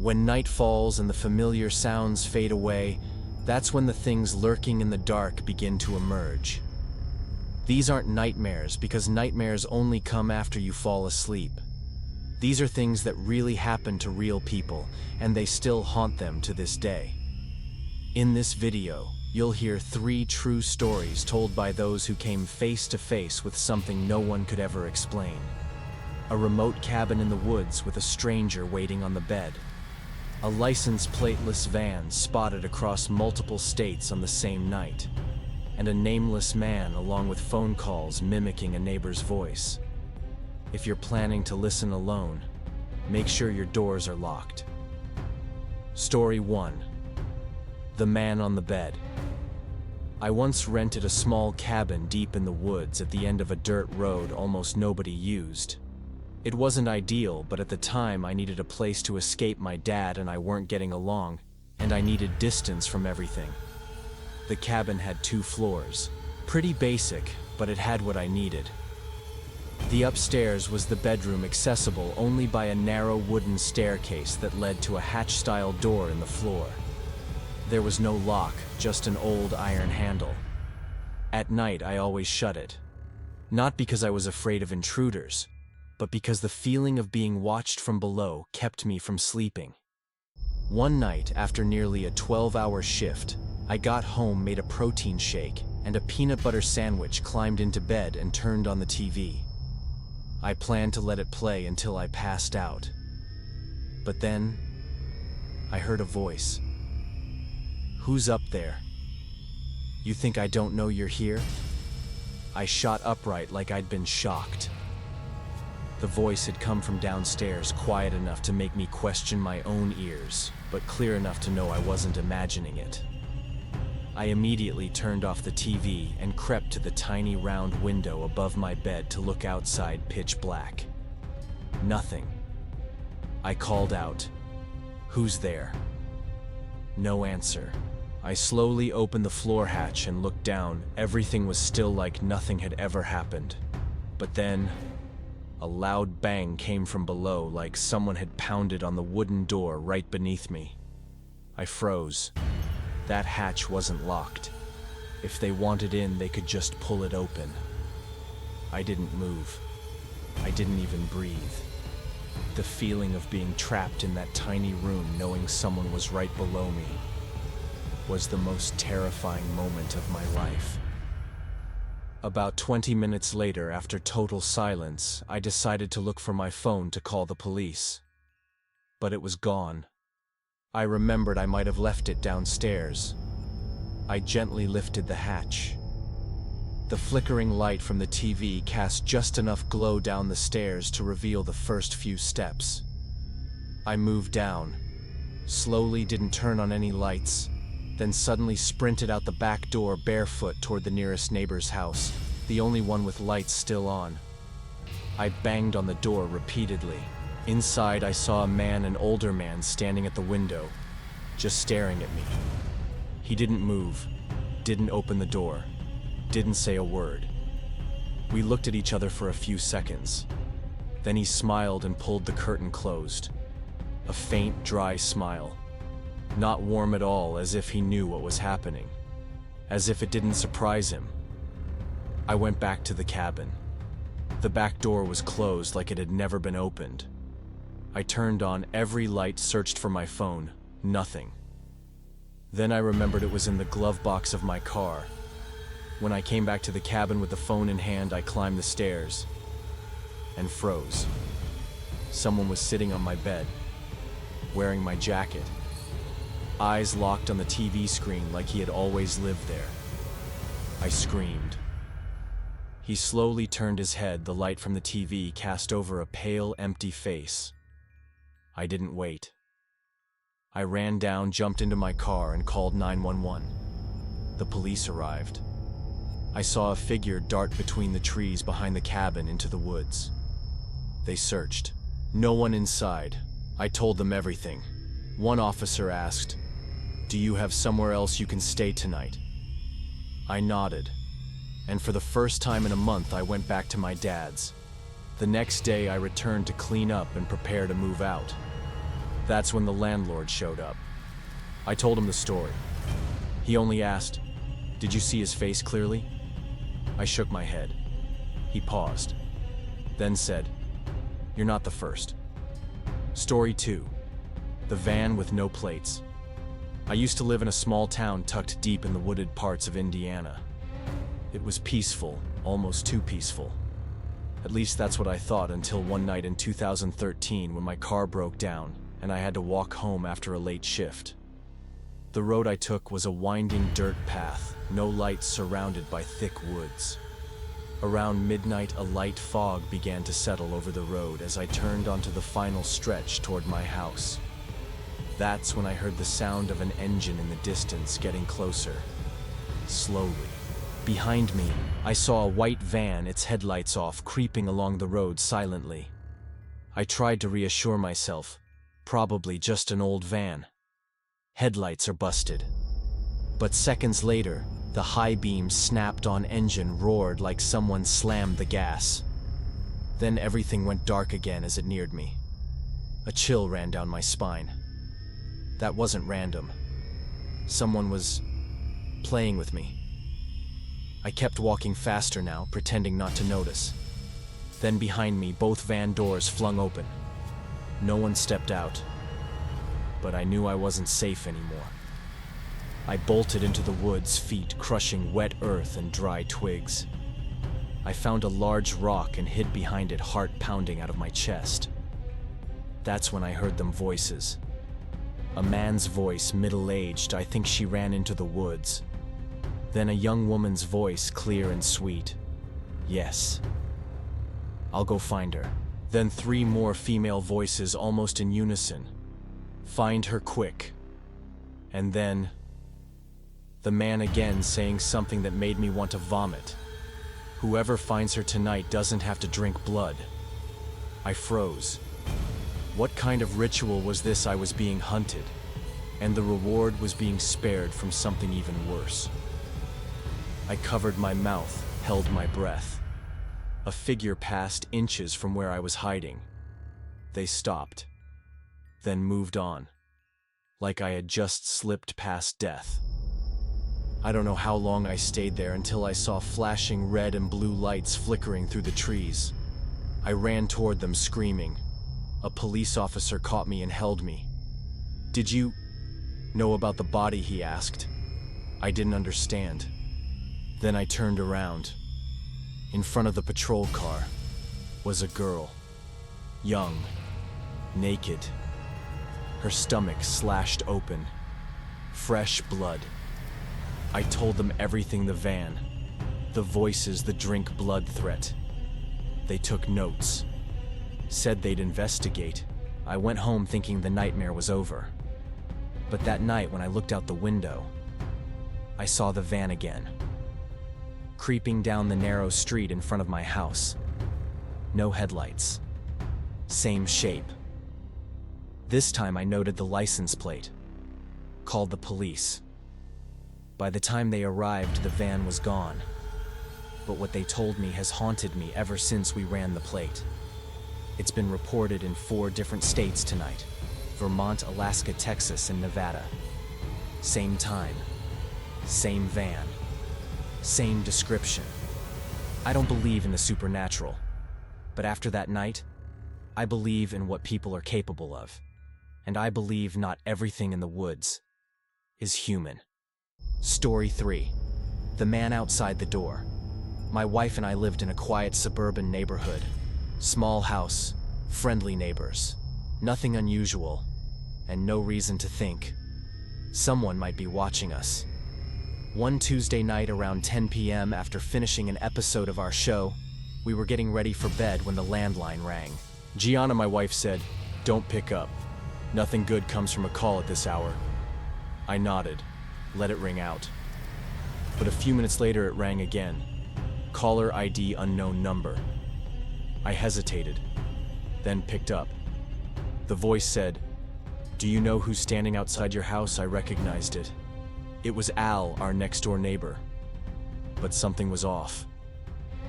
When night falls and the familiar sounds fade away, that's when the things lurking in the dark begin to emerge. These aren't nightmares because nightmares only come after you fall asleep. These are things that really happen to real people, and they still haunt them to this day. In this video, you'll hear 3 true stories told by those who came face to face with something no one could ever explain. A remote cabin in the woods with a stranger waiting on the bed. A license plateless van spotted across multiple states on the same night. And a nameless man along with phone calls mimicking a neighbor's voice. If you're planning to listen alone, make sure your doors are locked. Story 1. The Man on the Bed. I once rented a small cabin deep in the woods at the end of a dirt road almost nobody used. It wasn't ideal, but at the time I needed a place to escape my dad and I weren't getting along, and I needed distance from everything. The cabin had 2 floors. Pretty basic, but it had what I needed. The upstairs was the bedroom, accessible only by a narrow wooden staircase that led to a hatch-style door in the floor. There was no lock, just an old iron handle. At night, I always shut it. Not because I was afraid of intruders, but because the feeling of being watched from below kept me from sleeping. One night, after nearly a 12-hour shift, I got home, made a protein shake, and a peanut butter sandwich, climbed into bed and turned on the TV. I planned to let it play until I passed out. But then, I heard a voice. "Who's up there? You think I don't know you're here?" I shot upright like I'd been shocked. The voice had come from downstairs, quiet enough to make me question my own ears, but clear enough to know I wasn't imagining it. I immediately turned off the TV and crept to the tiny round window above my bed to look outside, pitch black. Nothing. I called out, "Who's there?" No answer. I slowly opened the floor hatch and looked down. Everything was still like nothing had ever happened. But then, a loud bang came from below, like someone had pounded on the wooden door right beneath me. I froze. That hatch wasn't locked. If they wanted in, they could just pull it open. I didn't move. I didn't even breathe. The feeling of being trapped in that tiny room, knowing someone was right below me, was the most terrifying moment of my life. About 20 minutes later, after total silence, I decided to look for my phone to call the police. But it was gone. I remembered I might have left it downstairs. I gently lifted the hatch. The flickering light from the TV cast just enough glow down the stairs to reveal the first few steps. I moved down, slowly, didn't turn on any lights, then suddenly sprinted out the back door barefoot toward the nearest neighbor's house, the only one with lights still on. I banged on the door repeatedly. Inside, I saw a man, an older man, standing at the window, just staring at me. He didn't move, didn't open the door, didn't say a word. We looked at each other for a few seconds. Then he smiled and pulled the curtain closed. A faint, dry smile. Not warm at all, as if he knew what was happening. As if it didn't surprise him. I went back to the cabin. The back door was closed like it had never been opened. I turned on every light, searched for my phone. Nothing. Then I remembered it was in the glove box of my car. When I came back to the cabin with the phone in hand, I climbed the stairs and froze. Someone was sitting on my bed, wearing my jacket, eyes locked on the TV screen like he had always lived there. I screamed. He slowly turned his head, the light from the TV cast over a pale, empty face. I didn't wait. I ran down, jumped into my car, and called 911. The police arrived. I saw a figure dart between the trees behind the cabin into the woods. They searched. No one inside. I told them everything. One officer asked, "Do you have somewhere else you can stay tonight?" I nodded. And for the first time in a month, I went back to my dad's. The next day, I returned to clean up and prepare to move out. That's when the landlord showed up. I told him the story. He only asked, "Did you see his face clearly?" I shook my head. He paused, then said, "You're not the first." Story 2. The van with no plates. I used to live in a small town tucked deep in the wooded parts of Indiana. It was peaceful, almost too peaceful. At least that's what I thought until one night in 2013 when my car broke down and I had to walk home after a late shift. The road I took was a winding dirt path, no lights, surrounded by thick woods. Around midnight, a light fog began to settle over the road as I turned onto the final stretch toward my house. That's when I heard the sound of an engine in the distance getting closer, slowly. Behind me, I saw a white van, its headlights off, creeping along the road silently. I tried to reassure myself, probably just an old van. Headlights are busted. But seconds later, the high beam snapped on, engine roared like someone slammed the gas. Then everything went dark again as it neared me. A chill ran down my spine. That wasn't random. Someone was playing with me. I kept walking faster now, pretending not to notice. Then behind me, both van doors flung open. No one stepped out, but I knew I wasn't safe anymore. I bolted into the woods, feet crushing wet earth and dry twigs. I found a large rock and hid behind it, heart pounding out of my chest. That's when I heard them voices. A man's voice, middle-aged. I think she ran into the woods. Then a young woman's voice, clear and sweet. "Yes, I'll go find her." Then 3 more female voices, almost in unison. "Find her quick." And then the man again, saying something that made me want to vomit. "Whoever finds her tonight doesn't have to drink blood." I froze. What kind of ritual was this? I was being hunted, and the reward was being spared from something even worse. I covered my mouth, held my breath. A figure passed inches from where I was hiding. They stopped, then moved on, like I had just slipped past death. I don't know how long I stayed there until I saw flashing red and blue lights flickering through the trees. I ran toward them, screaming. A police officer caught me and held me. "Did you know about the body?" he asked. I didn't understand. Then I turned around. In front of the patrol car was a girl. Young, naked. Her stomach slashed open. Fresh blood. I told them everything: the van, the voices, the drink blood threat. They took notes. Said they'd investigate. I went home thinking the nightmare was over. But that night when I looked out the window, I saw the van again, creeping down the narrow street in front of my house. No headlights. Same shape. This time I noted the license plate. Called the police. By the time they arrived, the van was gone. But what they told me has haunted me ever since we ran the plate. It's been reported in 4 different states tonight: Vermont, Alaska, Texas, and Nevada. Same time, same van, same description. I don't believe in the supernatural, but after that night, I believe in what people are capable of. And I believe not everything in the woods is human. Story 3. The man outside the door. My wife and I lived in a quiet suburban neighborhood. Small house, friendly neighbors. Nothing unusual, and no reason to think someone might be watching us. One Tuesday night around 10 p.m. after finishing an episode of our show, we were getting ready for bed when the landline rang. Gianna, my wife, said, "Don't pick up. Nothing good comes from a call at this hour." I nodded, let it ring out. But a few minutes later it rang again. Caller ID unknown number. I hesitated, then picked up. The voice said, "Do you know who's standing outside your house?" I recognized it. It was Al, our next-door neighbor. But something was off.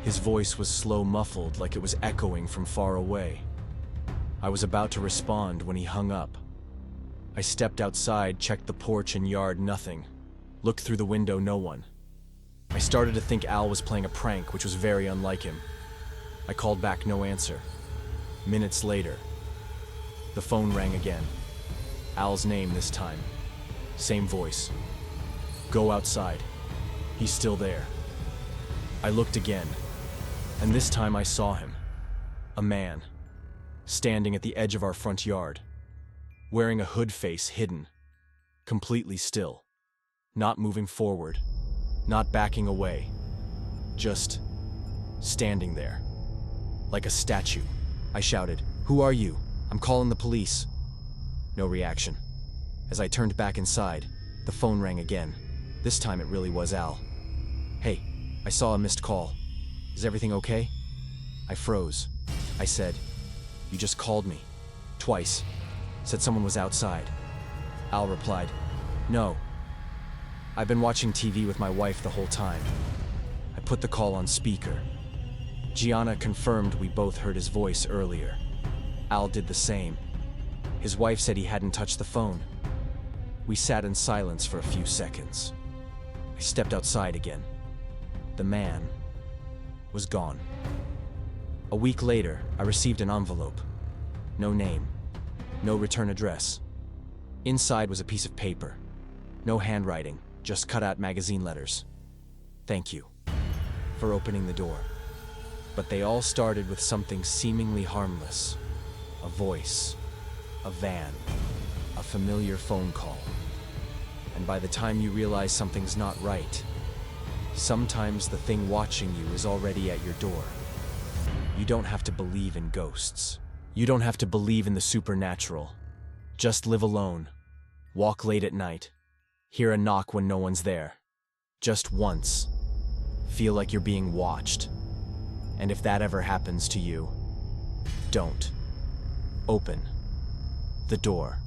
His voice was slow, muffled, like it was echoing from far away. I was about to respond when he hung up. I stepped outside, checked the porch and yard, nothing. Looked through the window, no one. I started to think Al was playing a prank, which was very unlike him. I called back, no answer. Minutes later, the phone rang again. Al's name this time. Same voice. Go outside. He's still there. I looked again, and this time I saw him. A man, standing at the edge of our front yard, wearing a hood face hidden, completely still, not moving forward, not backing away, just standing there, like a statue. I shouted, "Who are you? I'm calling the police." No reaction. As I turned back inside, the phone rang again. This time it really was Al. "Hey, I saw a missed call. Is everything okay?" I froze. I said, "You just called me. Twice. Said someone was outside." Al replied, "No. I've been watching TV with my wife the whole time." I put the call on speaker. Gianna confirmed we both heard his voice earlier. Al did the same. His wife said he hadn't touched the phone. We sat in silence for a few seconds. I stepped outside again. The man was gone. A week later, I received an envelope. No name, no return address. Inside was a piece of paper. No handwriting, just cut-out magazine letters. "Thank you for opening the door." But they all started with something seemingly harmless. A voice, a van, a familiar phone call. And by the time you realize something's not right, sometimes the thing watching you is already at your door. You don't have to believe in ghosts. You don't have to believe in the supernatural. Just live alone, walk late at night, hear a knock when no one's there. Just once, feel like you're being watched. And if that ever happens to you, don't open the door.